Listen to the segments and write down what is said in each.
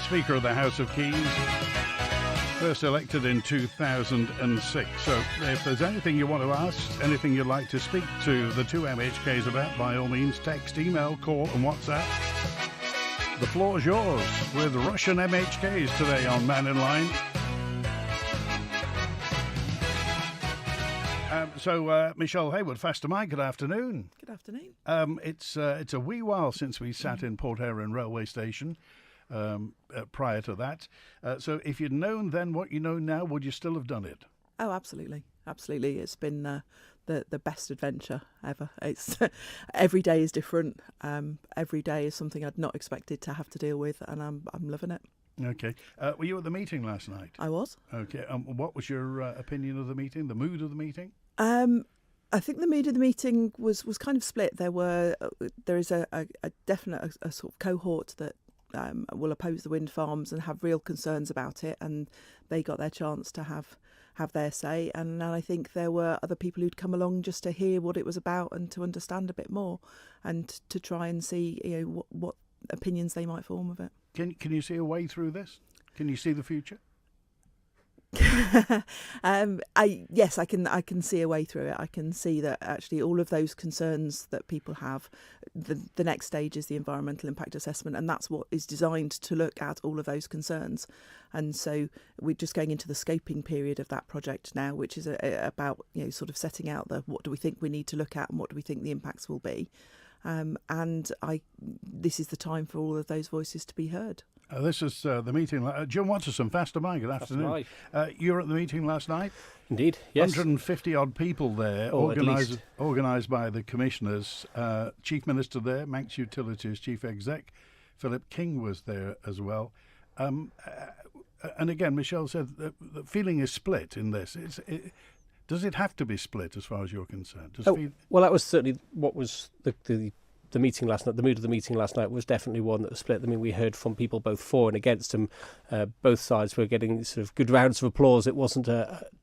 Speaker of the House of Keys, first elected in 2006. So if there's anything you want to ask, anything you'd like to speak to the two MHKs about, by all means, text, email, call and WhatsApp. The floor's yours with Rushen MHKs today on Mannin Line. Michelle Haywood, Faster Mike, good afternoon. Good afternoon. It's a wee while since we sat in Port Erin railway station. Prior to that, so if you'd known then what you know now, would you still have done it? Oh, absolutely. It's been the best adventure ever. It's every day is different. Every day is something I'd not expected to have to deal with, and I'm loving it. Okay. Were you at the meeting last night? I was. Okay. What was your opinion of the meeting? The mood of the meeting? I think the mood of the meeting was kind of split. There is a definite sort of cohort that will oppose the wind farms and have real concerns about it, and they got their chance to have their say. And I think there were other people who'd come along just to hear what it was about and to understand a bit more, and to try and see what opinions they might form of it. Can you see a way through this? Can you see the future? Yes, I can see a way through it. I can see that actually all of those concerns that people have, the next stage is the environmental impact assessment, and that's what is designed to look at all of those concerns. And so we're just going into the scoping period of that project now, which is about sort of setting out what do we think we need to look at and what do we think the impacts will be. This is the time for all of those voices to be heard. This is the meeting. John Watterson, Faster Mike, good afternoon. You were at the meeting last night? Indeed, yes. 150-odd people there, organised by the commissioners. Chief Minister there, Manx Utilities Chief Exec, Philip King was there as well. And again, Michelle said the feeling is split in this. Does it have to be split as far as you're concerned? Well, that was certainly what was the meeting last night. The mood of the meeting last night was definitely one that was split. I mean, we heard from people both for and against him. Both sides were getting sort of good rounds of applause. It wasn't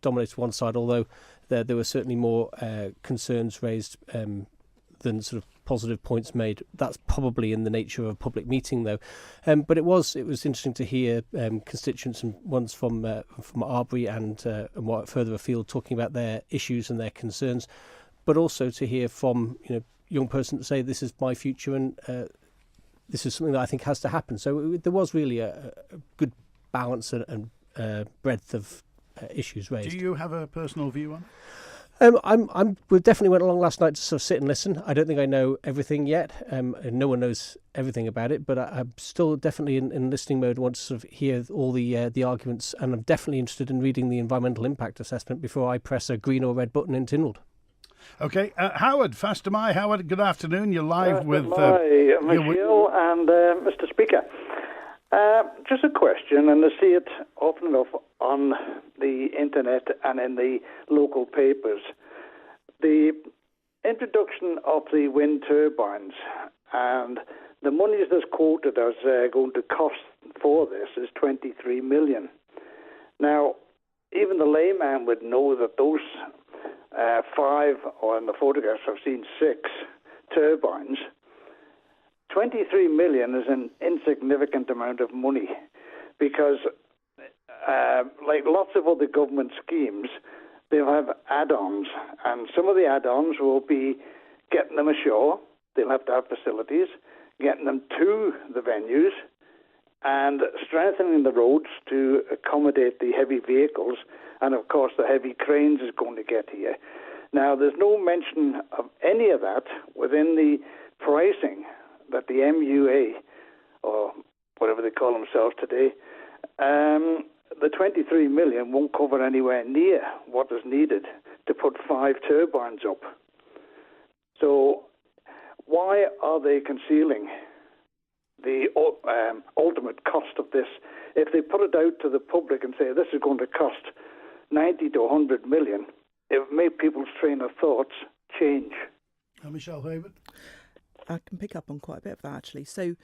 dominated one side, although there were certainly more concerns raised than sort of positive points made. That's probably in the nature of a public meeting, though. But it was interesting to hear constituents and ones from Arbury and further afield talking about their issues and their concerns, but also to hear from young person to say this is my future and this is something that I think has to happen. So there was really a good balance and breadth of issues raised. Do you have a personal view on it? We definitely went along last night to sort of sit and listen. I don't think I know everything yet. No one knows everything about it, but I'm still definitely in listening mode. Want to sort of hear all the arguments, and I'm definitely interested in reading the environmental impact assessment before I press a green or red button in Tynwald. Okay, Howard, Faster Mike. Howard, good afternoon. You're live with Michelle and Mr. Speaker. Just a question, and I see it often enough on the internet and in the local papers. The introduction of the wind turbines and the monies that's quoted as going to cost for this is 23 million. Now, even the layman would know that those 5, or in the photographs I've seen 6 turbines, 23 million is an insignificant amount of money, because like lots of other government schemes, they'll have add-ons, and some of the add-ons will be getting them ashore. They'll have to have facilities, getting them to the venues, and strengthening the roads to accommodate the heavy vehicles, and of course the heavy cranes is going to get here. Now, there's no mention of any of that within the pricing that the MUA, or whatever they call themselves today, the 23 million won't cover anywhere near what is needed to put 5 turbines up. So why are they concealing the ultimate cost of this? If they put it out to the public and say this is going to cost 90 to 100 million, it would make people's train of thoughts change. Michelle Haywood? I can pick up on quite a bit of that, actually. So,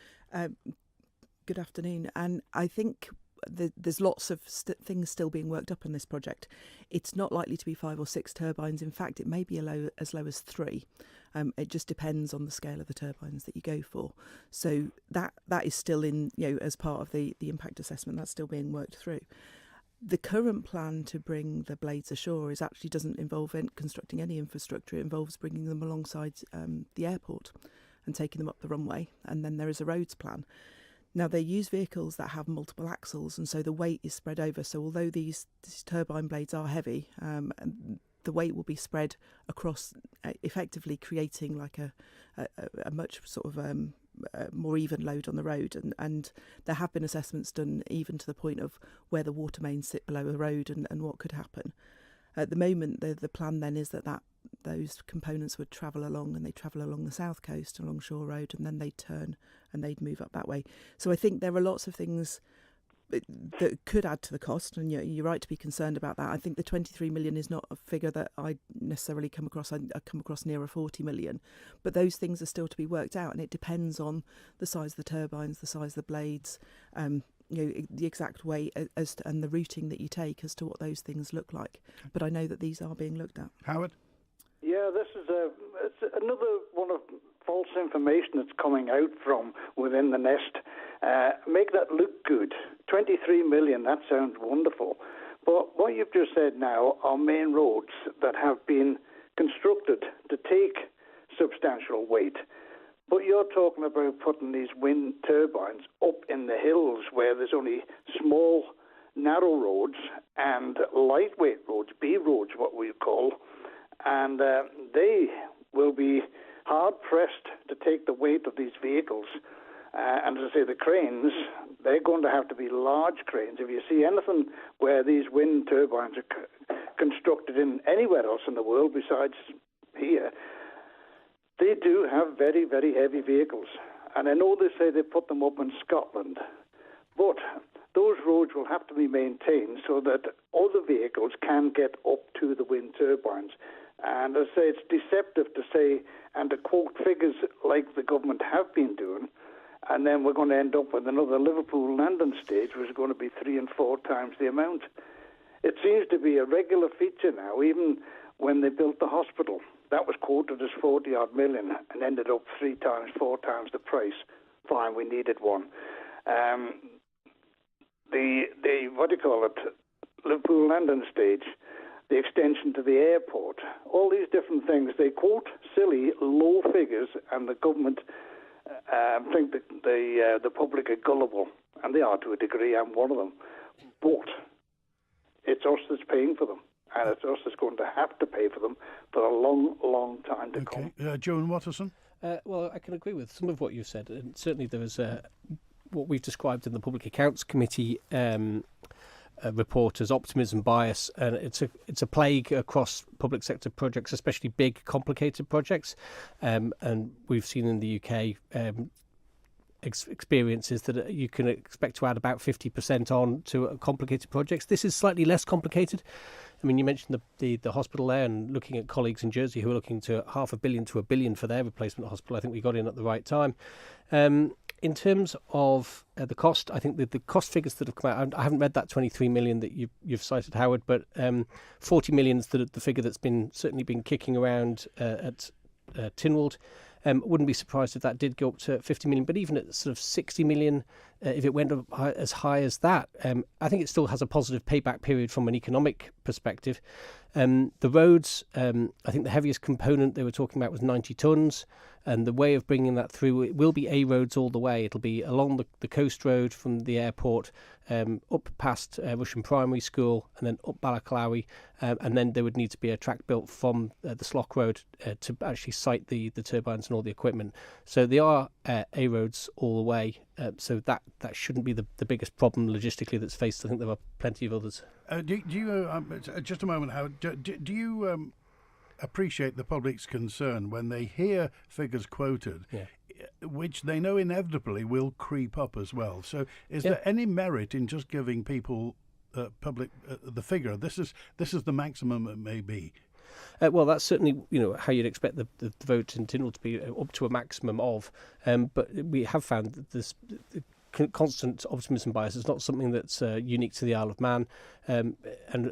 good afternoon. And I think there's lots of things still being worked up on this project. It's not likely to be 5 or 6 turbines. In fact, it may be as low as 3. It just depends on the scale of the turbines that you go for. So that is still in, as part of the impact assessment. That's still being worked through. The current plan to bring the blades ashore actually doesn't involve constructing any infrastructure. It involves bringing them alongside the airport and taking them up the runway. And then there is a roads plan. Now, they use vehicles that have multiple axles, and so the weight is spread over. So although these turbine blades are heavy, the weight will be spread across, effectively creating like a much sort of more even load on the road. And there have been assessments done even to the point of where the water mains sit below the road and what could happen. At the moment, the plan then is that those components would travel along, and they travel along the south coast, along Shore Road, and then they'd turn and they'd move up that way. So I think there are lots of things that could add to the cost, and you're right to be concerned about that. I think the 23 million is not a figure that I necessarily come across. I come across nearer 40 million, but those things are still to be worked out, and it depends on the size of the turbines, the size of the blades, the exact weight and the routing that you take as to what those things look like. But I know that these are being looked at. Howard? Yeah, this is it's another one of false information that's coming out from within the nest. Make that look good. 23 million, that sounds wonderful. But what you've just said now are main roads that have been constructed to take substantial weight. But you're talking about putting these wind turbines up in the hills where there's only small, narrow roads and lightweight roads, B roads, what we call, and they will be hard-pressed to take the weight of these vehicles. And as I say, the cranes, they're going to have to be large cranes. If you see anything where these wind turbines are constructed in anywhere else in the world besides here, they do have very, very heavy vehicles. And I know they say they put them up in Scotland, but those roads will have to be maintained so that other vehicles can get up to the wind turbines. And as I say, it's deceptive to say and to quote figures like the government have been doing, and then we're going to end up with another Liverpool landing stage, which is going to be 3 and 4 times the amount. It seems to be a regular feature now, even when they built the hospital. That was quoted as 40-odd million and ended up 3 times, 4 times the price. Fine, we needed one. Liverpool landing stage, the extension to the airport, all these different things, they quote silly, low figures, and the government think that the public are gullible, and they are to a degree. I'm one of them. But it's us that's paying for them, and it's us that's going to have to pay for them for a long, long time to come. Joan Watterson? Well, I can agree with some of what you've said, and certainly there was what we've described in the Public Accounts Committee report as optimism bias, and it's a plague across public sector projects, especially big, complicated projects. And we've seen in the UK experiences that you can expect to add about 50% on to complicated projects. This is slightly less complicated. I mean, you mentioned the hospital there, and looking at colleagues in Jersey who are looking to $500 million to $1 billion for their replacement hospital. I think we got in at the right time. In terms of the cost, I think the cost figures that have come out, I haven't read that 23 million that you've cited, Howard, but 40 million is the figure that's certainly been kicking around at Tynwald. Wouldn't be surprised if that did go up to 50 million, but even at sort of 60 million, if it went up as high as that, I think it still has a positive payback period from an economic perspective. The roads, I think the heaviest component they were talking about was 90 tonnes, and the way of bringing that through, it will be A roads all the way. It'll be along the coast road from the airport, up past Rushen Primary School, and then up Ballaclowie, and then there would need to be a track built from the Slough Road to actually site the turbines and all the equipment. So they are A roads all the way, so that shouldn't be the biggest problem logistically that's faced. I think there are plenty of others. Do you just a moment, Howard, do you appreciate the public's concern when they hear figures quoted, which they know inevitably will creep up as well? So is there any merit in just giving people public the figure? This is the maximum it may be. Well, that's certainly how you'd expect the vote in Tynwald to be up to a maximum of. But we have found that constant optimism bias. It's not something that's unique to the Isle of Man, and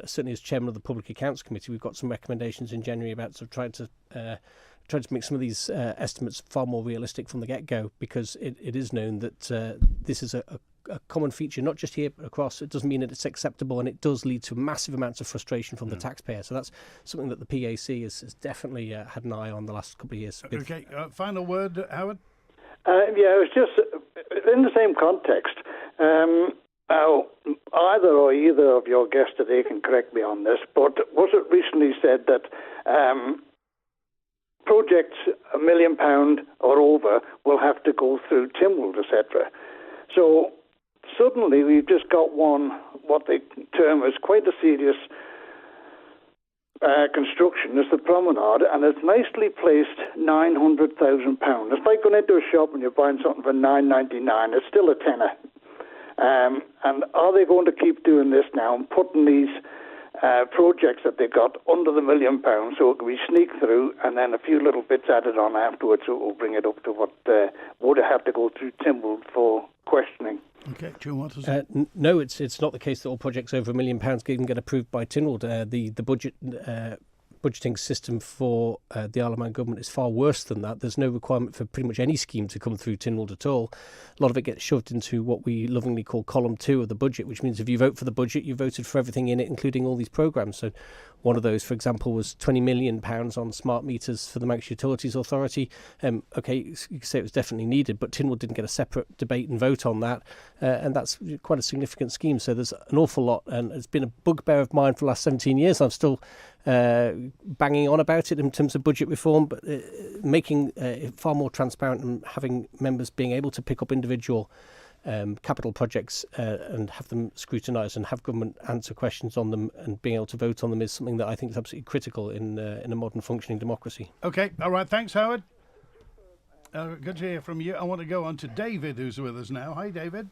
certainly as chairman of the Public Accounts Committee, we've got some recommendations in January about sort of trying to make some of these estimates far more realistic from the get-go, because it is known that this is a common feature, not just here but across. It doesn't mean that it's acceptable, and it does lead to massive amounts of frustration from the taxpayer. So that's something that the PAC has definitely had an eye on the last couple of years. Okay, final word, Howard? It was just in the same context. Now, either of your guests today can correct me on this, but was it recently said that projects £1 million or over will have to go through Tynwald, etc.? So suddenly we've just got one, what they term as quite a serious construction, is the promenade, and it's nicely placed £900,000. It's like going into a shop and you're buying something for $9.99. It's still a tenner. And are they going to keep doing this now and putting these projects that they got under the £1 million, so it can be sneak through, and then a few little bits added on afterwards, so it will bring it up to what would have to go through Tynwald for questioning? Okay, Juan, what is it? No, it's not the case that all projects over £1 million can get approved by Tynwald. The budgeting system for the Isle of Man government is far worse than that. There's no requirement for pretty much any scheme to come through Tynwald at all. A lot of it gets shoved into what we lovingly call column 2 of the budget, which means if you vote for the budget, you voted for everything in it, including all these programmes. So one of those, for example, was £20 million on smart meters for the Manx Utilities Authority. Okay, you could say it was definitely needed, but Tynwald didn't get a separate debate and vote on that, and that's quite a significant scheme. So there's an awful lot, and it's been a bugbear of mine for the last 17 years. I'm still banging on about it in terms of budget reform, but making it far more transparent and having members being able to pick up individual capital projects and have them scrutinised and have government answer questions on them and being able to vote on them is something that I think is absolutely critical in a modern functioning democracy. Okay, all right, thanks, Howard. Good to hear from you. I want to go on to David, who's with us now. Hi, David.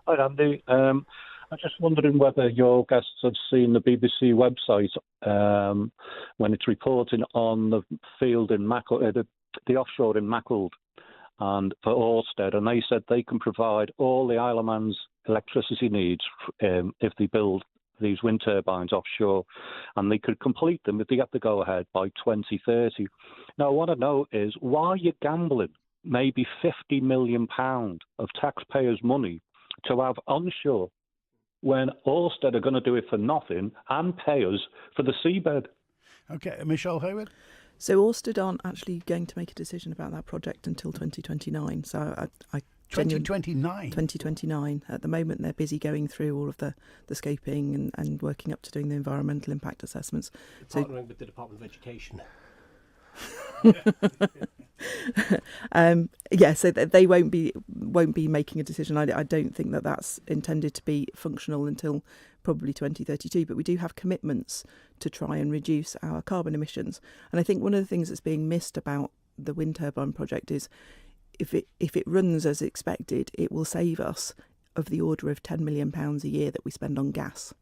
Hi, Andy. I'm just wondering whether your guests have seen the BBC website when it's reporting on the field in the offshore in Mackle and for Orsted, and they said they can provide all the Isle of Man's electricity needs if they build these wind turbines offshore, and they could complete them if they get the go-ahead by 2030. Now, what I know is why you're gambling maybe £50 million of taxpayers' money to have onshore when Orsted are going to do it for nothing and pay us for the seabed. Okay, Michelle Haywood? So Orsted aren't actually going to make a decision about that project until 2029. So I 2029? 2029. At the moment, they're busy going through all of the scoping and working up to doing the environmental impact assessments. Partnering with the Department of Education. So they won't be making a decision. I don't think that that's intended to be functional until probably 2032, but we do have commitments to try and reduce our carbon emissions. And I think one of the things that's being missed about the wind turbine project is if it runs as expected, it will save us of the order of £10 million a year that we spend on gas.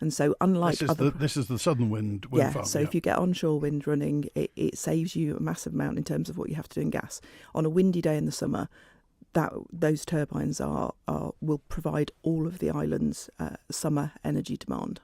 And so unlike this is the southern wind farm. So if you get onshore wind running, it saves you a massive amount in terms of what you have to do in gas. On a windy day in the summer, those turbines will provide all of the island's summer energy demand.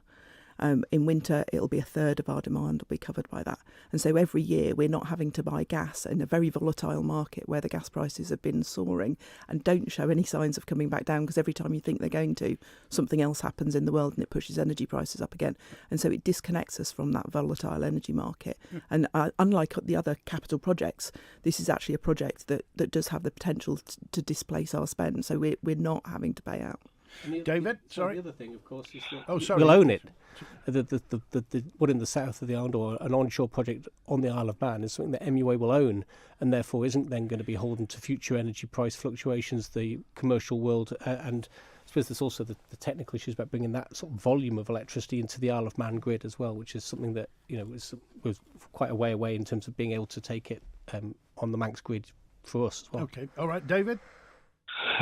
In winter, it'll be a third of our demand will be covered by that. And so every year we're not having to buy gas in a very volatile market where the gas prices have been soaring and don't show any signs of coming back down, because every time you think they're going to, something else happens in the world and it pushes energy prices up again. And so it disconnects us from that volatile energy market. And unlike the other capital projects, this is actually a project that does have the potential to displace our spend. So we're not having to pay out. David, sorry. The other thing, of course, is that we'll own it. The one in the south of the island, or an onshore project on the Isle of Man, is something that MUA will own, and therefore isn't then going to be beholden to future energy price fluctuations, the commercial world, and I suppose there's also the technical issues about bringing that sort of volume of electricity into the Isle of Man grid as well, which is something that was quite a way away in terms of being able to take it on the Manx grid for us as well. Okay, all right, David.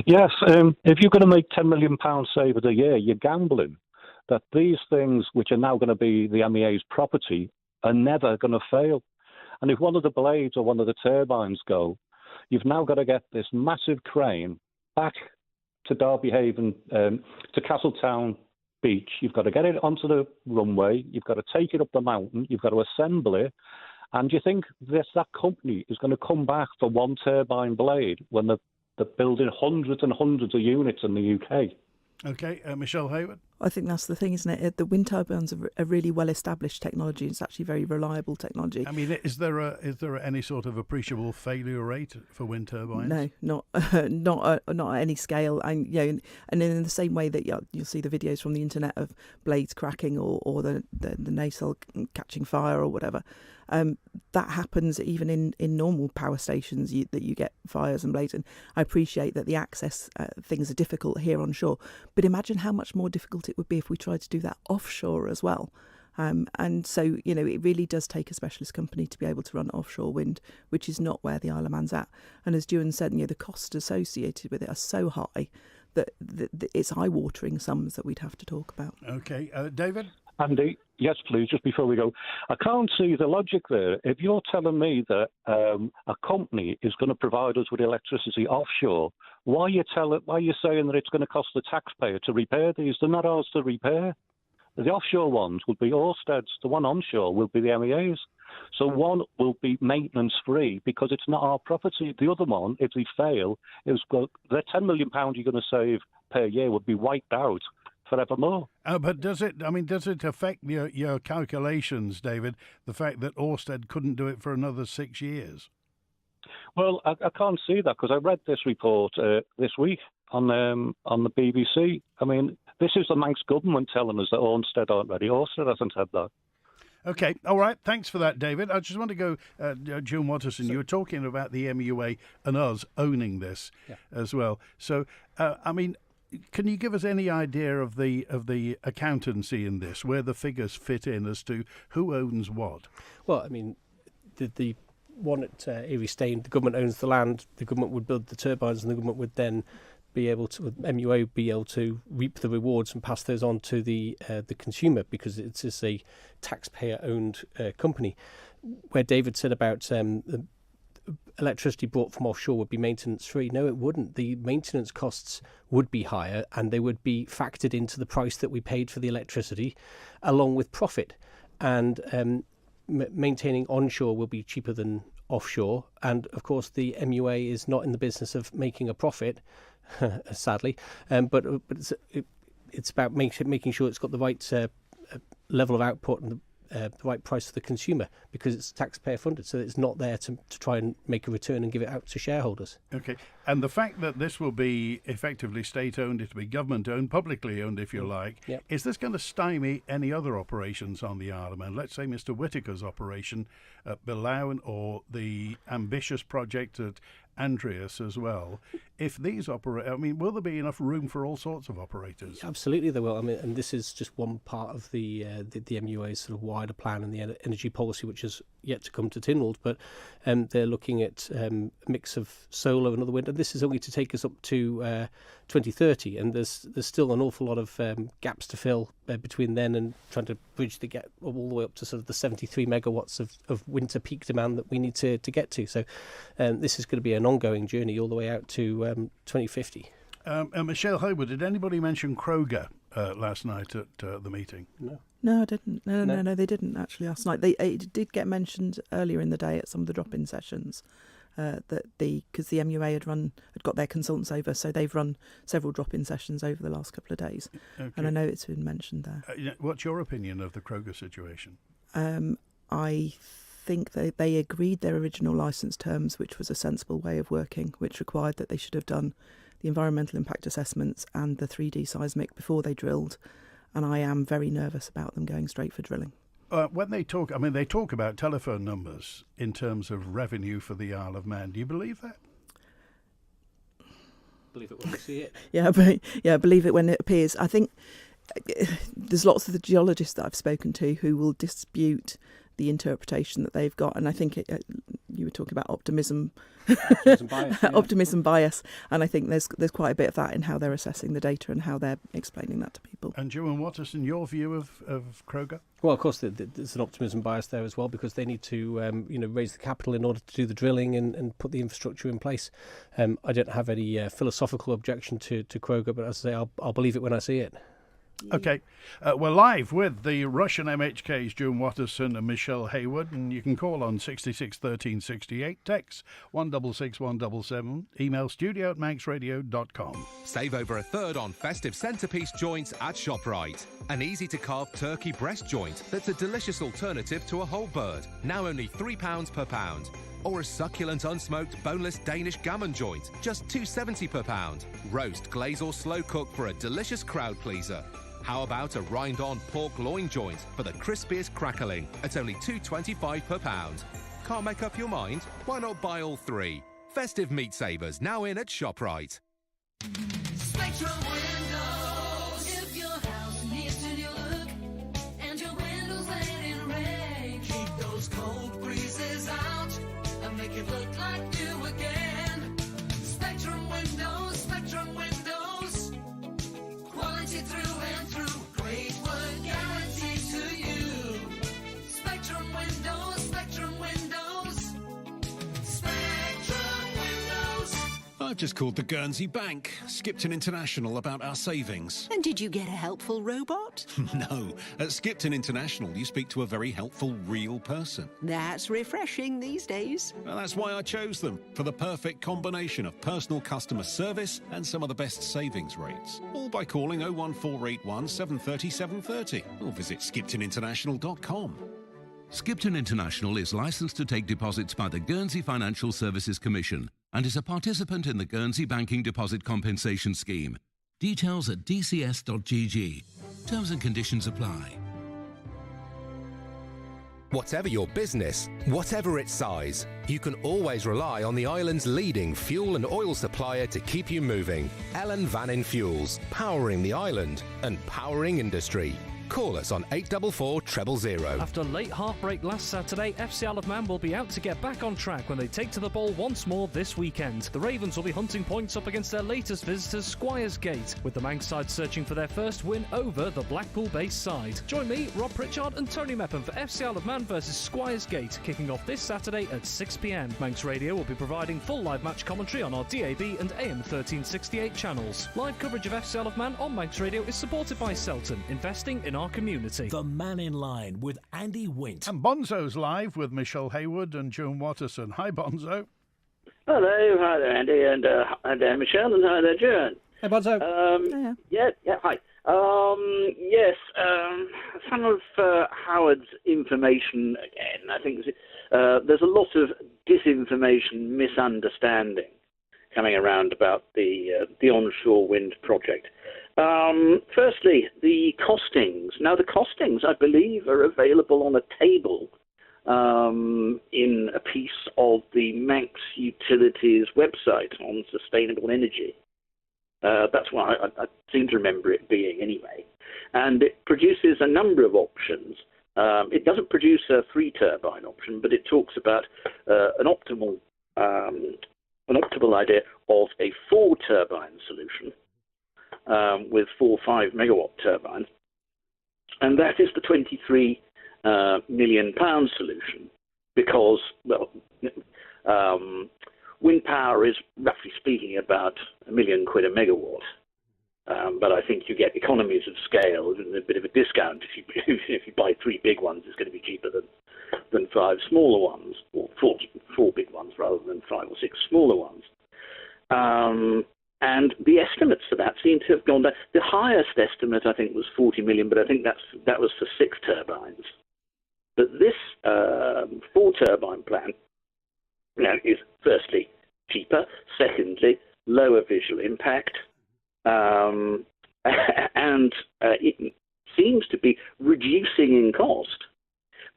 Yes, if you're going to make £10 million saved a year, you're gambling that these things, which are now going to be the MEA's property, are never going to fail. And if one of the blades or one of the turbines go, you've now got to get this massive crane back to Derby Haven, to Castletown Beach. You've got to get it onto the runway. You've got to take it up the mountain. You've got to assemble it. And do you think that company is going to come back for one turbine blade when they're building hundreds and hundreds of units in the UK? Okay, Michelle Haywood. I think that's the thing, isn't it? The wind turbines are a really well-established technology. It's actually very reliable technology. I mean, is there any sort of appreciable failure rate for wind turbines? No, not at any scale. And and in the same way that you'll see the videos from the internet of blades cracking or the nacelle catching fire or whatever. That happens even in normal power stations that you get fires and blades. And I appreciate that the access things are difficult here on shore, but imagine how much more difficult it would be if we tried to do that offshore as well. And so, it really does take a specialist company to be able to run offshore wind, which is not where the Isle of Man's at. And as Juan said, the costs associated with it are so high that it's eye-watering sums that we'd have to talk about. Okay, David? Andy, yes, please, just before we go. I can't see the logic there. If you're telling me that a company is going to provide us with electricity offshore, why are you saying that it's going to cost the taxpayer to repair these? They're not ours to repair. The offshore ones will be Ørsted's. The one onshore will be the MEAs. So one will be maintenance-free because it's not our property. The other one, if they fail, the £10 million you're going to save per year would be wiped out forevermore. But does it affect your calculations, David, the fact that Ørsted couldn't do it for another 6 years? Well, I can't see that because I read this report this week on the BBC. I mean, this is the Manx government telling us that Ørsted aren't ready. Ørsted hasn't said that. Okay, all right. Thanks for that, David. I just want to go, Juan Watterson, you were talking about the MUA and us owning this as well. So, I mean, can you give us any idea of the accountancy in this, where the figures fit in as to who owns what? Well, I mean, the one at Erie Staine, the government owns the land, the government would build the turbines, and the government would then be able to, MUA be able to reap the rewards and pass those on to the consumer, because it's just a taxpayer-owned company. Where David said about electricity brought from offshore would be maintenance-free. No, it wouldn't. The maintenance costs would be higher, and they would be factored into the price that we paid for the electricity, along with profit. And maintaining onshore will be cheaper than offshore. And, of course, the MUA is not in the business of making a profit, sadly, but it's about making sure it's got the right level of output and the right price for the consumer, because it's taxpayer funded, so it's not there to try and make a return and give it out to shareholders. Okay, and the fact that this will be effectively state-owned, it'll be government-owned, publicly owned, if you like, is this going to stymie any other operations on the Isle of Man? Let's say Mr. Whittaker's operation at Bilown, or the ambitious project at Andreas as well. If these operate, I mean, will there be enough room for all sorts of operators? Absolutely, there will. I mean, and this is just one part of the MUA's sort of wider plan and the energy policy, which is yet to come to Tynwald. But they're looking at a mix of solar and other wind, and this is only to take us up to 2030. And there's still an awful lot of gaps to fill between then and trying to bridge the gap all the way up to sort of the 73 megawatts of winter peak demand that we need to get to. So this is going to be an ongoing journey all the way out to 2050. Michelle Haywood, did anybody mention Kroger last night at the meeting? No, I didn't. No, they didn't actually last night. It did get mentioned earlier in the day at some of the drop-in sessions because the MUA had got their consultants over, so they've run several drop-in sessions over the last couple of days. Okay. And I know it's been mentioned there. What's your opinion of the Kroger situation? I think they agreed their original licence terms, which was a sensible way of working, which required that they should have done the environmental impact assessments and the 3D seismic before they drilled, and I am very nervous about them going straight for drilling. When they talk, I mean, they talk about telephone numbers in terms of revenue for the Isle of Man. Do you believe that? Believe it when we see it. Yeah, believe it when it appears. I think there's lots of the geologists that I've spoken to who will dispute the interpretation that they've got. And I think you were talking about optimism bias, yeah. optimism bias, and I think there's quite a bit of that in how they're assessing the data and how they're explaining that to people. And Juan Watterson, your view of Kroger? Well, of course, there's an optimism bias there as well, because they need to raise the capital in order to do the drilling and put the infrastructure in place. I don't have any philosophical objection to Kroger, but as I say, I'll believe it when I see it. Okay, we're live with the Rushen MHKs, Juan Watterson and Michelle Haywood, and you can call on 66 13 68, text 166 177, email studio@manxradio.com. Save over a third on festive centrepiece joints at ShopRite. An easy-to-carve turkey breast joint that's a delicious alternative to a whole bird, now only £3 per pound. Or a succulent unsmoked boneless Danish gammon joint, just $2.70 per pound. Roast, glaze or slow cook for a delicious crowd pleaser. How about a rind-on pork loin joint for the crispiest crackling at only $2.25 per pound? Can't make up your mind? Why not buy all three? Festive meat savers now in at ShopRite. Spectrum Windows. If your house needs a new look and your windows let in rain, keep those cold breezes out and make it look like new again. Spectrum Windows, Spectrum Windows. Quality through and through. Great work guaranteed to you. Spectrum Windows, Spectrum Windows. Spectrum Windows. I've just called the Guernsey Bank, Skipton International, about our savings. And did you get a helpful robot? No, at Skipton International you speak to a very helpful real person. That's refreshing these days. Well, that's why I chose them, for the perfect combination of personal customer service and some of the best savings rates. All by calling 01481 730 730 or visit skiptoninternational.com. Skipton International is licensed to take deposits by the Guernsey Financial Services Commission and is a participant in the Guernsey Banking Deposit Compensation Scheme. Details at dcs.gg. Terms and conditions apply. Whatever your business, whatever its size, you can always rely on the island's leading fuel and oil supplier to keep you moving. Ellen Vannin Fuels, powering the island and powering industry. Call us on 844 000. After late heartbreak last Saturday, FC Isle of Man will be out to get back on track when they take to the ball once more this weekend. The Ravens will be hunting points up against their latest visitors, Squires Gate, with the Manx side searching for their first win over the Blackpool-based side. Join me, Rob Pritchard and Tony Mepham for FC Isle of Man versus Squires Gate, kicking off this Saturday at 6 p.m. Manx Radio will be providing full live match commentary on our DAB and AM 1368 channels. Live coverage of FC Isle of Man on Manx Radio is supported by Selton, investing in our community. The Mannin Line with Andy Wint. And Bonzo's live with Michelle Haywood and Juan Watterson. Hi, Bonzo. Hello, hi there, Andy, and Michelle, and hi there, Juan. Hey, Bonzo. Yeah, hi. Yes, some of Howard's information again. I think there's a lot of disinformation, misunderstanding coming around about the onshore wind project. Firstly, the costings. Now, the costings, I believe, are available on a table in a piece of the Manx Utilities website on sustainable energy. That's what I seem to remember it being anyway. And it produces a number of options. It doesn't produce a 3-turbine option, but it talks about an optimal idea of a 4-turbine solution. With 4 5 megawatt turbines, and that is the £23 million solution, because wind power is roughly speaking about £1 million a megawatt, but I think you get economies of scale and a bit of a discount if you buy 3 big ones. It's going to be cheaper than 5 smaller ones, or 4 big ones rather than 5 or 6 smaller ones. And the estimates for that seem to have gone down. The highest estimate, I think, was 40 million, but I think that was for 6 turbines. But this 4-turbine plan is firstly cheaper, secondly lower visual impact, and it seems to be reducing in cost,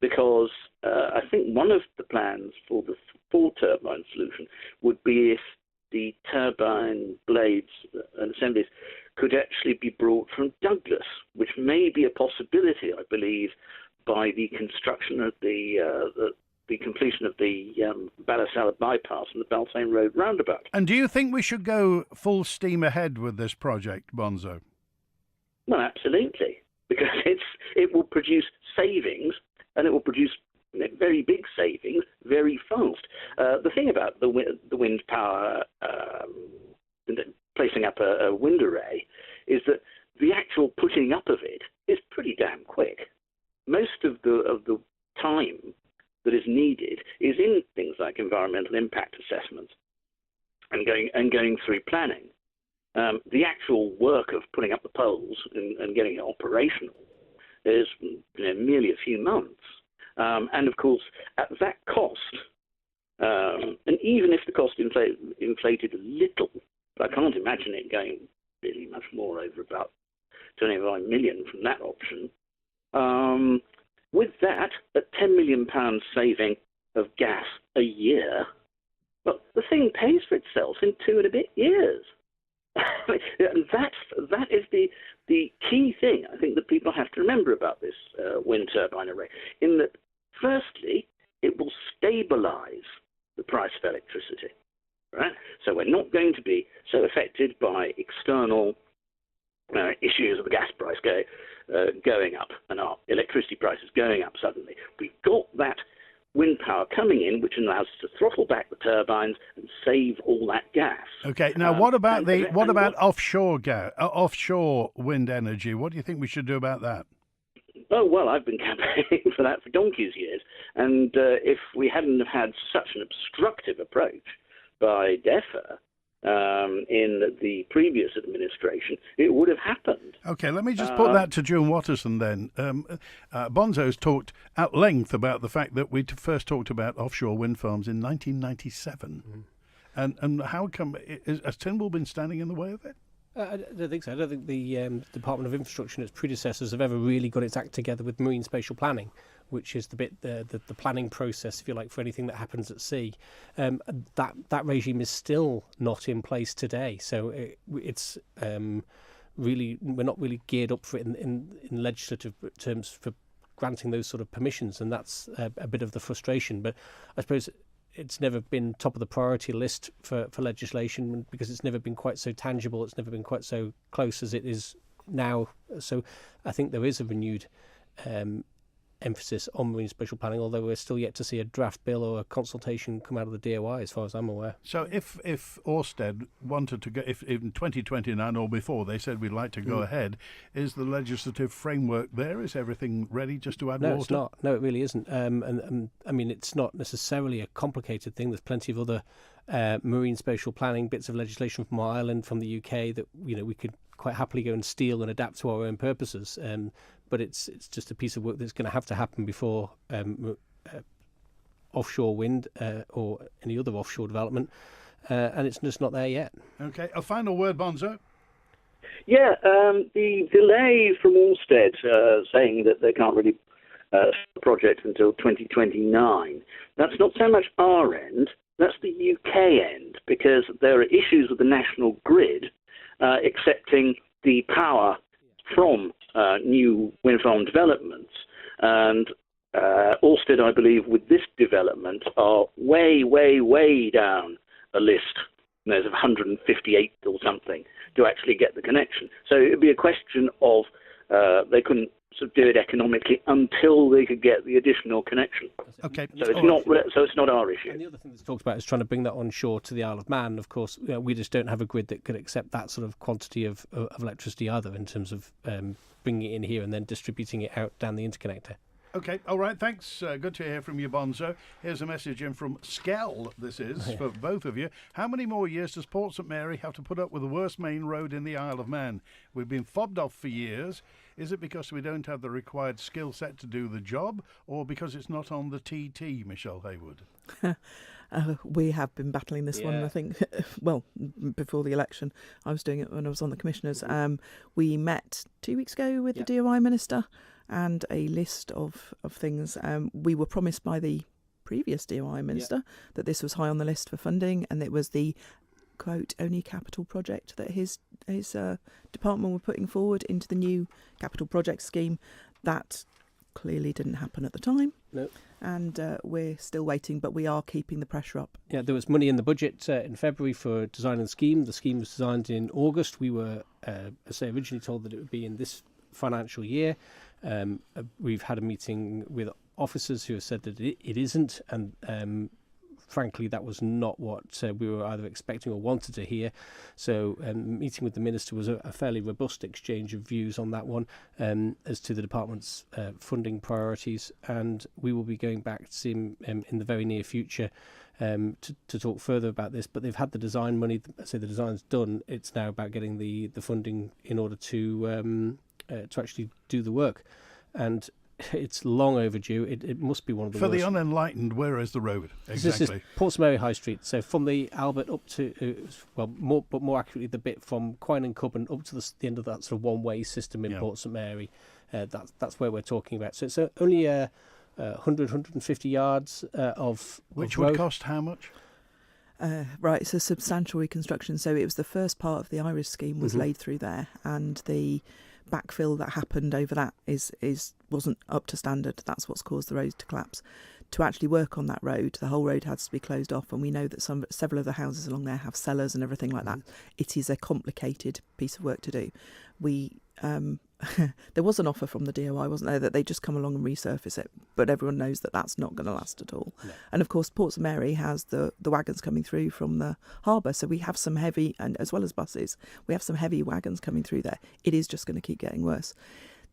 because I think one of the plans for the 4-turbine solution would be if the turbine blades and assemblies could actually be brought from Douglas, which may be a possibility, I believe, by the construction of the completion of the Ballasalla bypass and the Balsane Road roundabout. And do you think we should go full steam ahead with this project, Bonzo? Well, absolutely, because it will produce savings, and it will produce very big savings very fast. The thing about the wind power, placing up a wind array, is that the actual putting up of it is pretty damn quick. Most of the time that is needed is in things like environmental impact assessments and going through planning. The actual work of putting up the poles and getting it operational is merely a few months. And of course, at that cost, and even if the cost inflated a little, but I can't imagine it going really much more over about 25 million from that option. With that, at £10 million saving of gas a year, well, the thing pays for itself in 2 and a bit years. And that is the key thing I think that people have to remember about this wind turbine array, in that firstly, it will stabilise the price of electricity. Right? So we're not going to be so affected by external issues of the gas price going up and our electricity prices going up suddenly. We've got that wind power coming in, which allows us to throttle back the turbines and save all that gas. Okay. Now, what about offshore wind energy? What do you think we should do about that? Oh, well, I've been campaigning for that for donkey's years. And if we hadn't have had such an obstructive approach by DEFRA in the previous administration, it would have happened. Okay, let me just put that to Juan Watterson then. Bonzo's talked at length about the fact that we first talked about offshore wind farms in 1997. And how come, has Tynwald been standing in the way of it? I don't think so. I don't think the Department of Infrastructure and its predecessors have ever really got its act together with marine spatial planning, which is the bit the planning process, if you like, for anything that happens at sea. That regime is still not in place today. So it's really, we're not really geared up for it in legislative terms for granting those sort of permissions, and that's a bit of the frustration. But I suppose it's never been top of the priority list for legislation because it's never been quite so tangible, it's never been quite so close as it is now. So I think there is a renewed emphasis on marine spatial planning, although we're still yet to see a draft bill or a consultation come out of the DOI, as far as I'm aware. So if Ørsted wanted to go, if in 2029 or before they said we'd like to go ahead, is the legislative framework there? Is everything ready just to add water? No, it's not. No, it really isn't. And I mean, it's not necessarily a complicated thing. There's plenty of other marine spatial planning bits of legislation from Ireland, from the UK that we could quite happily go and steal and adapt to our own purposes. But it's just a piece of work that's going to happen before offshore wind or any other offshore development, and it's just not there yet. Okay, a final word, Bonzo. Yeah, the delay from Ørsted saying that they can't really start the project until 2029, that's not so much our end, that's the UK end, because there are issues with the national grid accepting the power from new wind farm developments. And Ørsted, I believe, with this development are way, way, way down a list. There's 158 or something to actually get the connection. So it would be a question of they couldn't sort of do it economically until they could get the additional connection. Okay. So it's not our issue. And the other thing that's talked about is trying to bring that on shore to the Isle of Man. Of course, we just don't have a grid that could accept that sort of quantity of electricity either, in terms of bringing it in here and then distributing it out down the interconnector. Okay, all right, thanks. Good to hear from you, Bonzo. Here's a message in from Skell, this is, for both of you. How many more years does Port St Mary have to put up with the worst main road in the Isle of Man? We've been fobbed off for years. Is it because we don't have the required skill set to do the job, or because it's not on the TT, Michelle Haywood? We have been battling this one, I think, well, before the election. I was doing it when I was on the commissioners. We met 2 weeks ago with the DOI minister and a list of things. We were promised by the previous DOI minister that this was high on the list for funding, and it was the quote only capital project that his department were putting forward into the new capital project scheme. That clearly didn't happen at the time. No. And we're still waiting, but we are keeping the pressure up. Yeah, there was money in the budget in February for designing the scheme. The scheme was designed in August. We were, as I say, originally told that it would be in this financial year. We've had a meeting with officers who have said that it isn't, and frankly, that was not what we were either expecting or wanted to hear. So meeting with the Minister was a fairly robust exchange of views on that one as to the Department's funding priorities, and we will be going back to see him in the very near future to talk further about this. But they've had the design money, so the design's done. It's now about getting the funding in order to actually do the work. And it's long overdue. It must be one of the For worst. the unenlightened, where is the road? Exactly. This is Portsmouth High Street. So from the Albert up to, more accurately, the bit from Quine and Cubban up to the end of that sort of one-way system in Portsmouth Mary. That's where we're talking about. So it's only 150 yards of Which road. would cost how much? Right, it's a substantial reconstruction. So it was the first part of the Irish scheme was laid through there, and the backfill that happened over that wasn't up to standard. That's what's caused the road to collapse. To actually work on that road, the whole road has to be closed off, and we know that several of the houses along there have cellars and everything like that. It is a complicated piece of work to do. There was an offer from the DOI, wasn't there, that they just come along and resurface it, but everyone knows that that's not going to last at all. No. And of course, Portsmouth Mary has the wagons coming through from the harbour, so we have some heavy, and as well as buses, we have some heavy wagons coming through there. It is just going to keep getting worse.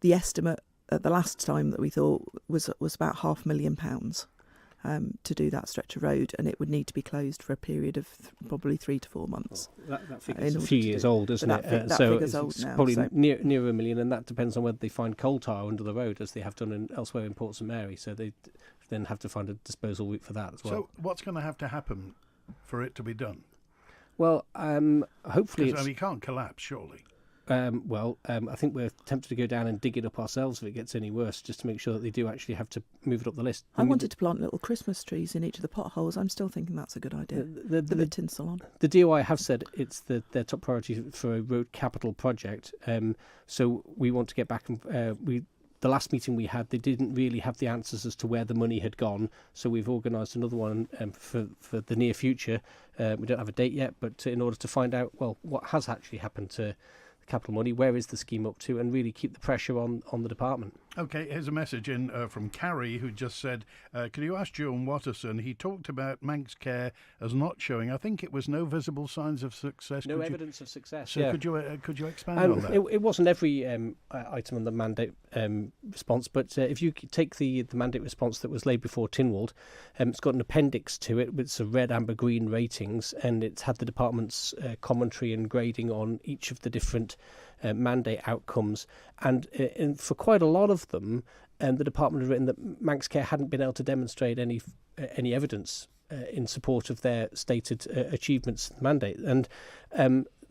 The estimate at the last time that we thought was about £500,000 to do that stretch of road, and it would need to be closed for a period of probably 3 to 4 months. Well, that figure's a few years old, isn't it? That figure's old now. Probably near £1 million, and that depends on whether they find coal tar under the road, as they have done elsewhere in Portsmouth Mary. So they then have to find a disposal route for that as well. So what's going to have to happen for it to be done? Well, hopefully Because you can't collapse, surely. I think we're tempted to go down and dig it up ourselves if it gets any worse, just to make sure that they do actually have to move it up the list. I wanted to plant little Christmas trees in each of the potholes. I'm still thinking that's a good idea. The tinsel on. The DOI have said it's their top priority for a road capital project. So we want to get back and the last meeting we had, they didn't really have the answers as to where the money had gone. So we've organised another one for the near future. We don't have a date yet, but in order to find out, what has actually happened to capital money, where is the scheme up to, and really keep the pressure on the department. Okay, here's a message in from Carrie, who just said, can you ask Juan Watterson, he talked about Manx Care as not showing, I think it was no visible signs of success. No evidence of success, so could you expand on that? It wasn't every item on the mandate response, but if you take the mandate response that was laid before Tynwald, it's got an appendix to it with some red, amber, green ratings, and it's had the department's commentary and grading on each of the different mandate outcomes, and for quite a lot of them, the department had written that Manx Care hadn't been able to demonstrate any evidence in support of their stated achievements mandate, and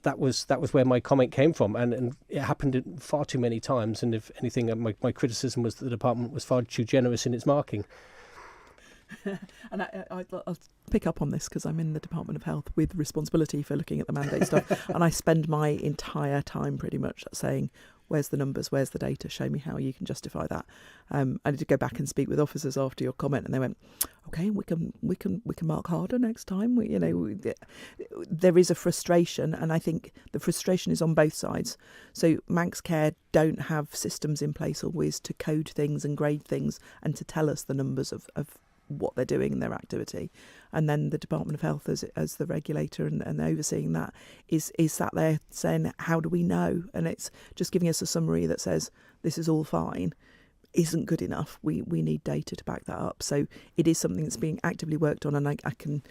that was where my comment came from, and it happened far too many times. And if anything, my criticism was that the department was far too generous in its marking. And I'll pick up on this because I'm in the Department of Health with responsibility for looking at the mandate stuff, and I spend my entire time pretty much saying, where's the numbers, where's the data, show me how you can justify that. I need to go back and speak with officers after your comment, and they went, okay, we can mark harder next time. There is a frustration, and I think the frustration is on both sides. So Manx Care don't have systems in place always to code things and grade things and to tell us the numbers of what they're doing in their activity, and then the Department of Health as the regulator and overseeing that is sat there saying, how do we know? And it's just giving us a summary that says this is all fine isn't good enough. We need data to back that up. So it is something that's being actively worked on, and I can,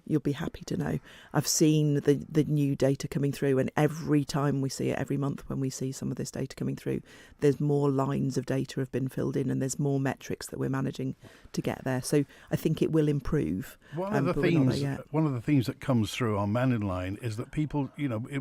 you'll be happy to know, I've seen the new data coming through, and every time we see it, every month when we see some of this data coming through, there's more lines of data have been filled in, and there's more metrics that we're managing to get there. So I think it will improve. One of the themes that comes through on Mannin Line is that people,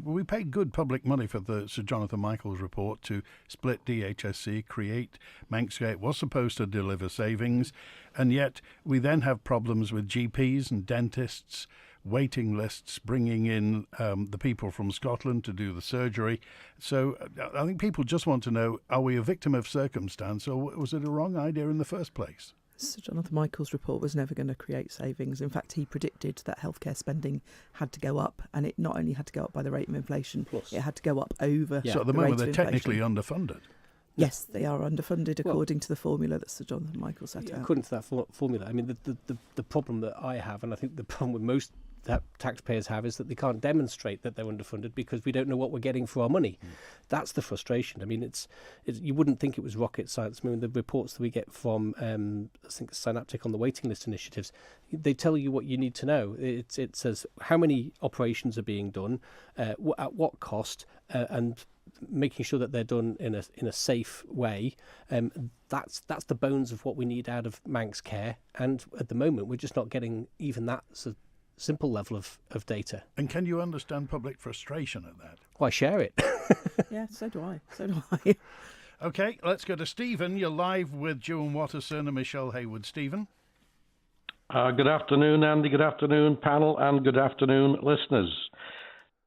we pay good public money for the Sir Jonathan Michaels report to split DHSC, create Manx Care. It was supposed to deliver savings, and yet we then have problems with GPs and dentists waiting lists, bringing in the people from Scotland to do the surgery. So I think people just want to know, are we a victim of circumstance, or was it a wrong idea in the first place? Sir Jonathan Michael's report was never going to create savings. In fact, he predicted that healthcare spending had to go up, and it not only had to go up by the rate of inflation, it had to go up over So at the moment they're technically underfunded. Yes, they are underfunded according to the formula that Sir Jonathan Michael set out. According to that formula, I mean, the problem that I have, and I think the problem with most taxpayers have, is that they can't demonstrate that they're underfunded because we don't know what we're getting for our money. That's the frustration. I mean, it's you wouldn't think it was rocket science. I mean, the reports that we get from I think Synaptic on the waiting list initiatives, they tell you what you need to know. It says how many operations are being done, at what cost, and making sure that they're done in a safe way. That's the bones of what we need out of Manx care, and at the moment we're just not getting even that sort of simple level of data. And can you understand public frustration at that? Well, I share it. Yeah, so do I. Okay, let's go to Stephen. You're live with Juan Watterson and Michelle Haywood. Stephen? Good afternoon, Andy. Good afternoon, panel, and good afternoon, listeners.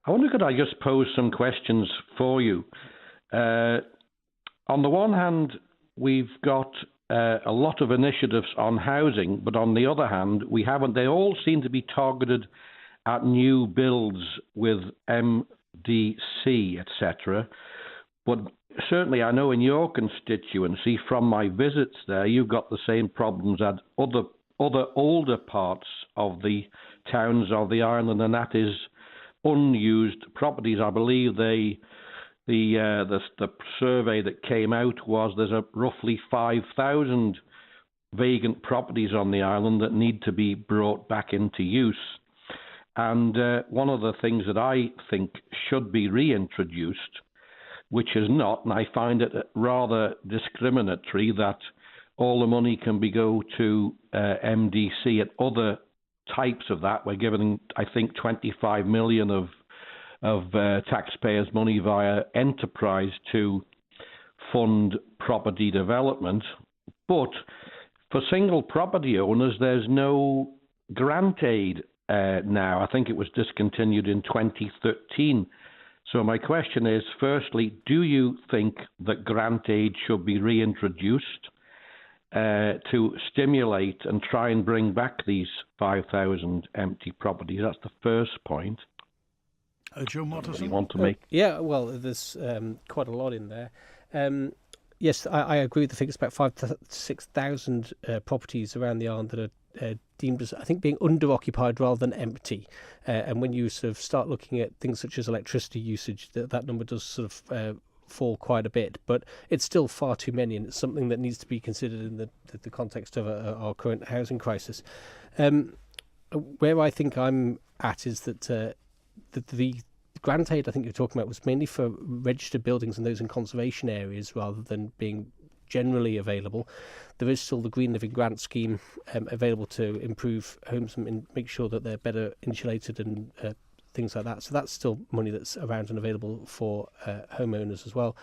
I wonder, could I just pose some questions for you? On the one hand, we've got a lot of initiatives on housing, but on the other hand, we haven't. They all seem to be targeted at new builds with MDC, etc. But certainly, I know in your constituency, from my visits there, you've got the same problems at other older parts of the towns of the island, and that is unused properties. I believe the survey that came out was there's roughly 5,000 vacant properties on the island that need to be brought back into use. And one of the things that I think should be reintroduced, which is not, and I find it rather discriminatory that all the money can go to MDC at other types of that. We're giving, I think, 25 million of taxpayers' money via enterprise to fund property development. But for single property owners, there's no grant aid now. I think it was discontinued in 2013. So my question is, firstly, do you think that grant aid should be reintroduced to stimulate and try and bring back these 5,000 empty properties? That's the first point. John Watterson? Want to make? Yeah, well, there's quite a lot in there. Yes, I agree with the figures. About 5,000 to 6,000 properties around the island that are deemed as, I think, being under-occupied rather than empty. And when you sort of start looking at things such as electricity usage, that number does sort of fall quite a bit. But it's still far too many, and it's something that needs to be considered in the context of our current housing crisis. Where I think I'm at is that the grant aid I think you're talking about was mainly for registered buildings and those in conservation areas rather than being generally available. There is still the Green Living Grant Scheme available to improve homes and make sure that they're better insulated and things like that. So that's still money that's around and available for homeowners as well.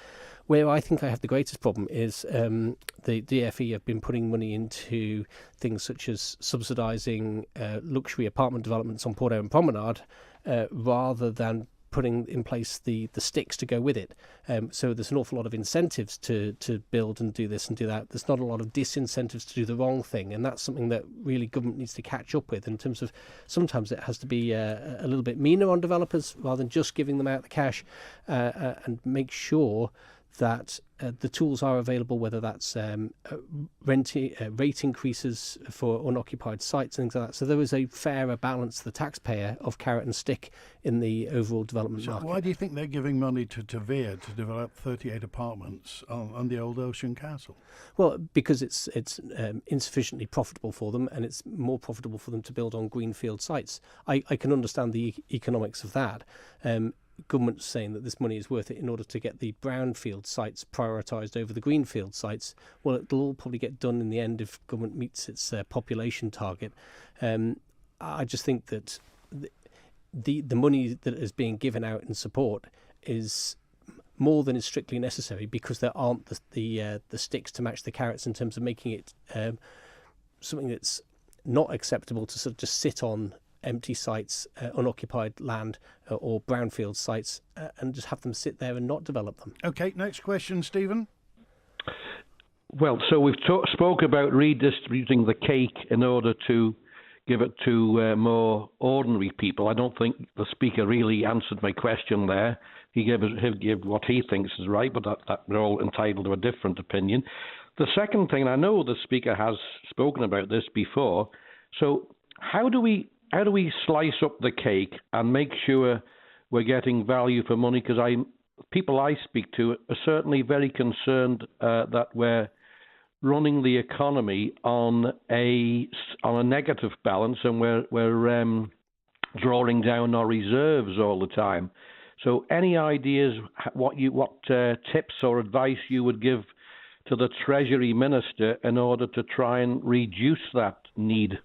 Where I think I have the greatest problem is the DFE have been putting money into things such as subsidising luxury apartment developments on Port Aaron Promenade rather than putting in place the sticks to go with it. So there's an awful lot of incentives to build and do this and do that. There's not a lot of disincentives to do the wrong thing, and that's something that really government needs to catch up with in terms of sometimes it has to be a little bit meaner on developers rather than just giving them out the cash and make sure that the tools are available, whether that's rate increases for unoccupied sites and things like that. So there is a fairer balance to the taxpayer of carrot and stick in the overall development market. Why do you think they're giving money to Tavere to develop 38 apartments on the old Ocean Castle? Well, because it's insufficiently profitable for them, and it's more profitable for them to build on greenfield sites. I can understand the economics of that. Government's saying that this money is worth it in order to get the brownfield sites prioritised over the greenfield sites. Well, it'll all probably get done in the end if government meets its population target. I just think that the money that is being given out in support is more than is strictly necessary because there aren't the sticks to match the carrots in terms of making it something that's not acceptable to sort of just sit on empty sites, unoccupied land or brownfield sites, and just have them sit there and not develop them. Okay, next question, Stephen. Well, so we've spoke about redistributing the cake in order to give it to more ordinary people. I don't think the Speaker really answered my question there. He gave what he thinks is right, but that we're all entitled to a different opinion. The second thing, I know the Speaker has spoken about this before, so how do we slice up the cake and make sure we're getting value for money? Because people I speak to are certainly very concerned that we're running the economy on a negative balance, and we're drawing down our reserves all the time. So, any ideas what tips or advice you would give to the Treasury Minister in order to try and reduce that need?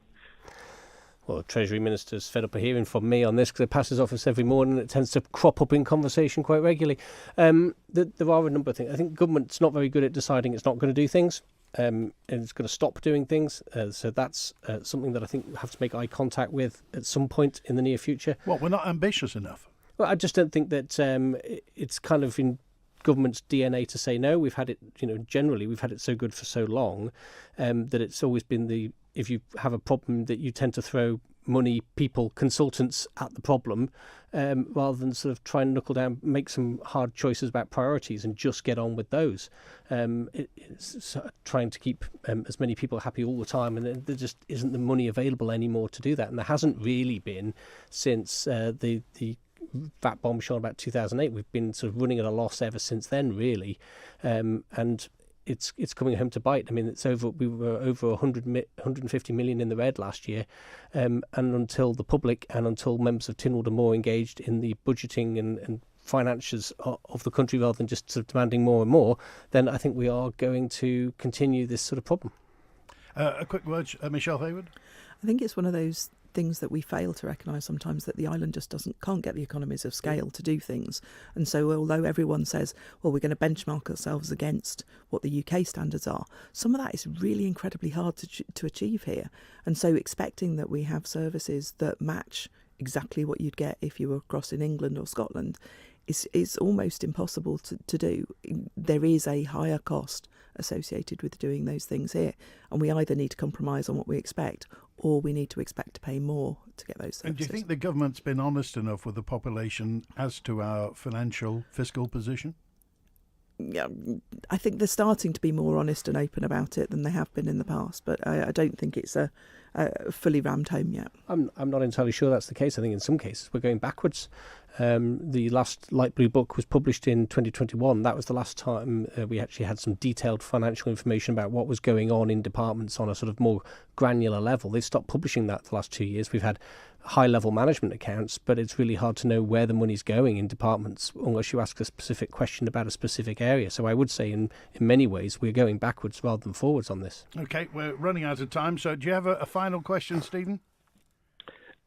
Well, the Treasury Minister's fed up of hearing from me on this because it passes office every morning and it tends to crop up in conversation quite regularly. There are a number of things. I think government's not very good at deciding it's not going to do things. And it's going to stop doing things. So that's something that I think we have to make eye contact with at some point in the near future. Well, we're not ambitious enough. Well, I just don't think that it's kind of in government's DNA to say no. We've had it, generally we've had it so good for so long that it's always been if you have a problem that you tend to throw money, people, consultants at the problem rather than sort of try and knuckle down, make some hard choices about priorities and just get on with those. It's trying to keep as many people happy all the time, and there just isn't the money available anymore to do that. And there hasn't really been since the VAT bombshell about 2008. We've been sort of running at a loss ever since then, really. And it's coming home to bite. I mean, we were over 150 million in the red last year, and until the public and until members of Tynwald are more engaged in the budgeting and finances of the country rather than just sort of demanding more and more, then I think we are going to continue this sort of problem. A quick word, Michelle Haywood. I think it's one of those things that we fail to recognise sometimes, that the island just can't get the economies of scale to do things. And so although everyone says, well, we're going to benchmark ourselves against what the UK standards are, some of that is really incredibly hard to achieve here. And so expecting that we have services that match exactly what you'd get if you were across in England or Scotland is almost impossible to do. There is a higher cost associated with doing those things here, and we either need to compromise on what we expect or we need to expect to pay more to get those services. And do you think the government's been honest enough with the population as to our fiscal position? Yeah, I think they're starting to be more honest and open about it than they have been in the past, but I don't think it's a fully rammed home yet. I'm not entirely sure that's the case. I think in some cases we're going backwards. The last Light Blue book was published in 2021. That was the last time we actually had some detailed financial information about what was going on in departments on a sort of more granular level. They've stopped publishing that the last 2 years. We've had high-level management accounts, but it's really hard to know where the money's going in departments unless you ask a specific question about a specific area. So I would say in many ways we're going backwards rather than forwards on this. OK, we're running out of time. So do you have a final question, Stephen?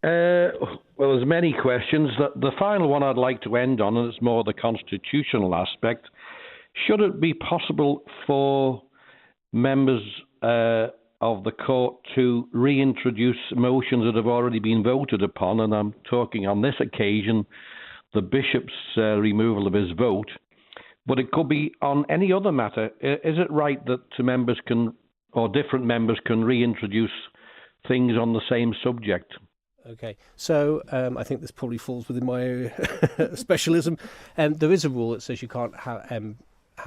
Well, there's many questions. The final one I'd like to end on, and it's more the constitutional aspect. Should it be possible for members of the court to reintroduce motions that have already been voted upon? And I'm talking on this occasion, the bishop's removal of his vote. But it could be on any other matter. Is it right that different members can reintroduce things on the same subject? Okay, so I think this probably falls within my specialism. There is a rule that says you can't have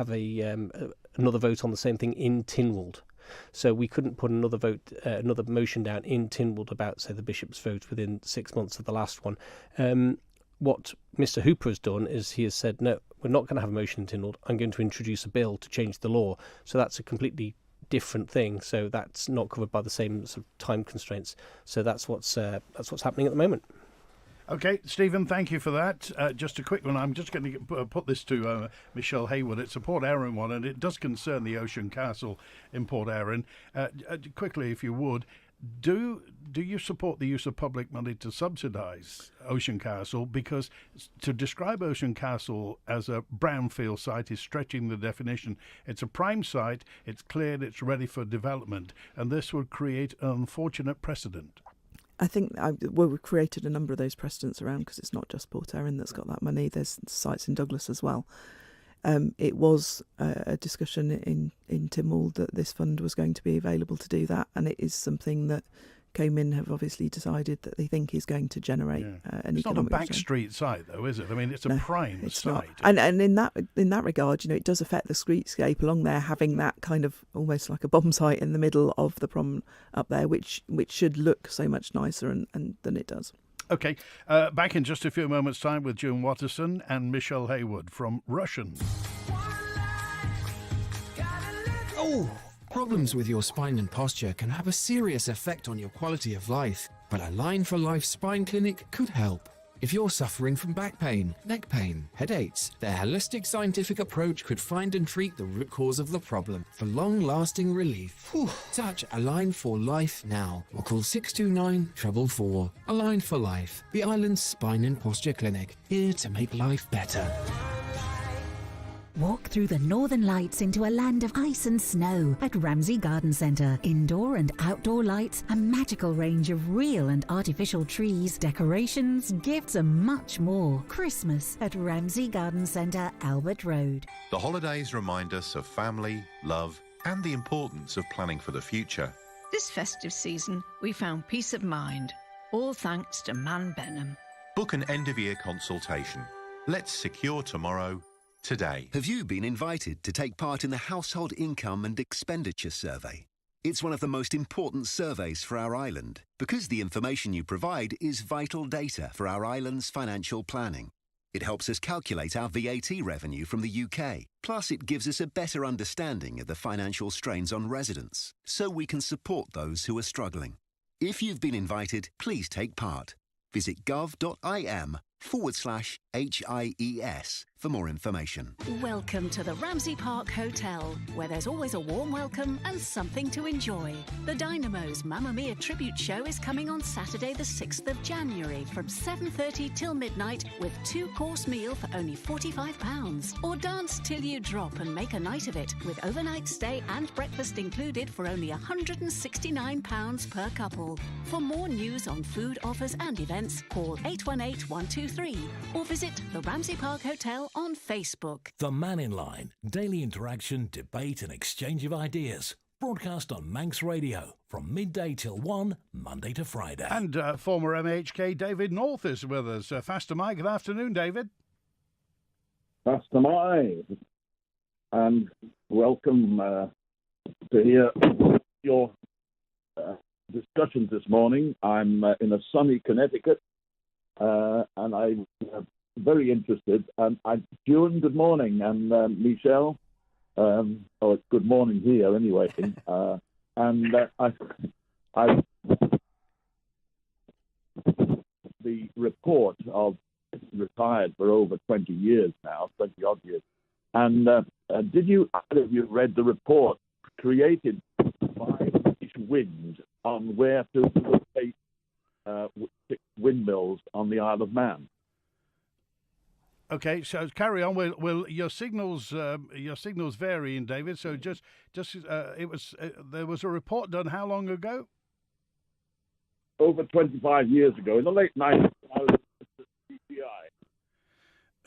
another vote on the same thing in Tynwald. So we couldn't put another motion down in Tynwald about, say, the bishop's vote within 6 months of the last one. What Mr. Hooper has done is he has said, no, we're not going to have a motion in Tynwald. I'm going to introduce a bill to change the law. So that's a completely different thing. So that's not covered by the same sort of time constraints. So that's what's happening at the moment. OK, Stephen, thank you for that. Just a quick one. I'm just going to put this to Michelle Haywood. It's a Port Erin one, and it does concern the Ocean Castle in Port Erin. Quickly, if you would, do you support the use of public money to subsidise Ocean Castle? Because to describe Ocean Castle as a brownfield site is stretching the definition. It's a prime site, it's cleared, it's ready for development, and this would create an unfortunate precedent. I think we've created a number of those precedents around, because it's not just Port Erin that's got that money. There's sites in Douglas as well. It was a discussion in Tynwald that this fund was going to be available to do that, and it is something that Comin have obviously decided that they think is going to generate an economic It's not a back return. street site, though, is it? I mean, it's a prime it's site. not. And in that regard, it does affect the streetscape along there, having that kind of almost like a bomb site in the middle of the prom up there, which should look so much nicer and than it does. OK, back in just a few moments' time with Juan Watterson and Michelle Haywood from Rushen. Oh! Problems with your spine and posture can have a serious effect on your quality of life, but a Line for Life Spine Clinic could help. If you're suffering from back pain, neck pain, headaches, their holistic scientific approach could find and treat the root cause of the problem for long-lasting relief. Touch A Line for Life now, or call 629 444. A Line for Life, the island's spine and posture clinic, here to make life better. Walk through the northern lights into a land of ice and snow at Ramsey Garden Centre. Indoor and outdoor lights, a magical range of real and artificial trees, decorations, gifts and much more. Christmas at Ramsey Garden Centre, Albert Road. The holidays remind us of family, love and the importance of planning for the future. This festive season, we found peace of mind, all thanks to Man Benham. Book an end-of-year consultation. Let's secure tomorrow today. Have you been invited to take part in the Household Income and Expenditure Survey? It's one of the most important surveys for our island because the information you provide is vital data for our island's financial planning. It helps us calculate our VAT revenue from the UK. Plus, it gives us a better understanding of the financial strains on residents, so we can support those who are struggling. If you've been invited, please take part. Visit gov.im/HIES for more information. Welcome to the Ramsey Park Hotel, where there's always a warm welcome and something to enjoy. The Dynamo's Mamma Mia tribute show is coming on Saturday the 6th of January from 7:30 till midnight with 2-course meal for only £45. Or dance till you drop and make a night of it with overnight stay and breakfast included for only £169 per couple. For more news on food offers and events, call 818 123 or visit the Ramsey Park Hotel on Facebook. The Mannin Line, daily interaction, debate and exchange of ideas. Broadcast on Manx Radio from midday till 1, Monday to Friday. And former MHK David North is with us. Faster Mike, good afternoon, David. Faster Mike. And welcome to hear your discussions this morning. I'm in a sunny Connecticut, and I'm very interested. And Juan, good morning, and Michelle. It's good morning here anyway. The report of retired for over 20 years now, 20 odd years. And did you either of you read the report created by British Wind on where to locate windmills on the Isle of Man? Okay, so carry on. Will your signals varying, David? So there was a report done how long ago? Over 25 years ago, in the late 90s, I was at the CPI.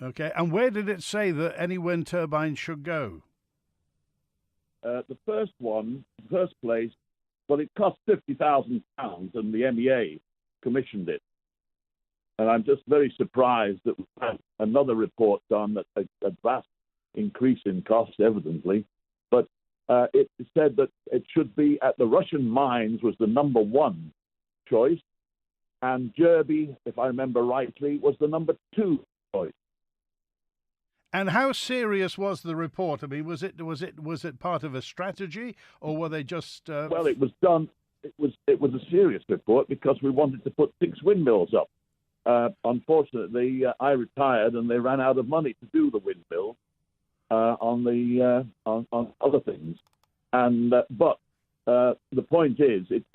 Okay, and where did it say that any wind turbine should go? The first place, well, it cost £50,000, and the MEA commissioned it. And I'm just very surprised that we had another report done at a vast increase in cost, evidently. But it said that it should be at the Russian mines was the number one choice, and Derby, if I remember rightly, was the number two choice. And how serious was the report? I mean, was it part of a strategy, or were they just? Well, it was done. It was a serious report because we wanted to put 6 windmills up. Unfortunately, I retired, and they ran out of money to do the windmill on other things. And but the point is, it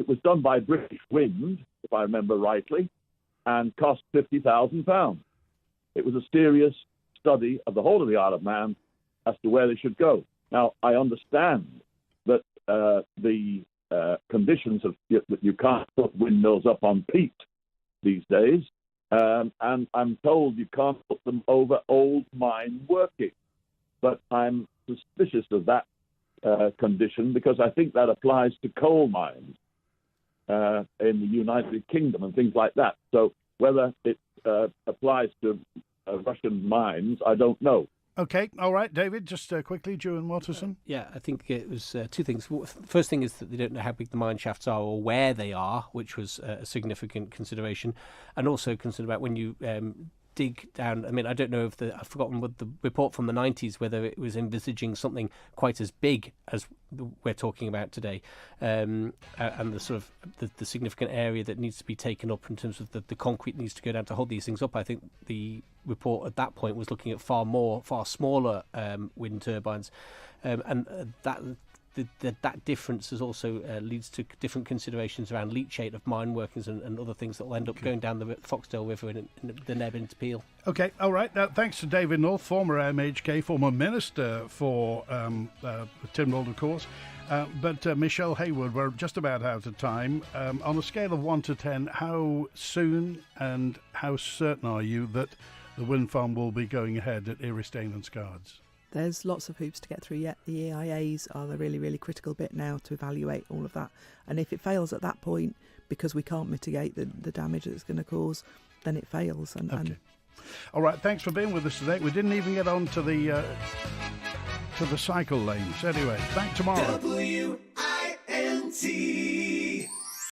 was done by British Wind, if I remember rightly, and cost £50,000. It was a serious study of the whole of the Isle of Man as to where they should go. Now, I understand that the conditions that you can't put windows up on peat these days. And I'm told you can't put them over old mine working. But I'm suspicious of that condition because I think that applies to coal mines in the United Kingdom and things like that. So whether it applies to Russian mines, I don't know. Okay, all right, David, just quickly, Juan Watterson. Yeah, I think it was two things. First thing is that they don't know how big the mine shafts are or where they are, which was a significant consideration, and also consider about when you dig down. I mean, I don't know if I've forgotten what the report from the 90s, whether it was envisaging something quite as big as we're talking about today, and the sort of the significant area that needs to be taken up in terms of the concrete needs to go down to hold these things up. I think the report at that point was looking at far smaller wind turbines, and that difference is also leads to different considerations around leachate of mine workings and other things that will end up going down the Foxdale River in the Neb into Peel. Okay, all right. Thanks to David North, former MHK, former Minister for Tynwald, of course. But Michelle Haywood, we're just about out of time. On a scale of 1 to 10, how soon and how certain are you that the wind farm will be going ahead at Eristane and Scards? There's lots of hoops to get through yet. The EIAs are the really, really critical bit now to evaluate all of that. And if it fails at that point, because we can't mitigate the damage that it's going to cause, then it fails. And all right, thanks for being with us today. We didn't even get on to the cycle lanes. Anyway, back tomorrow.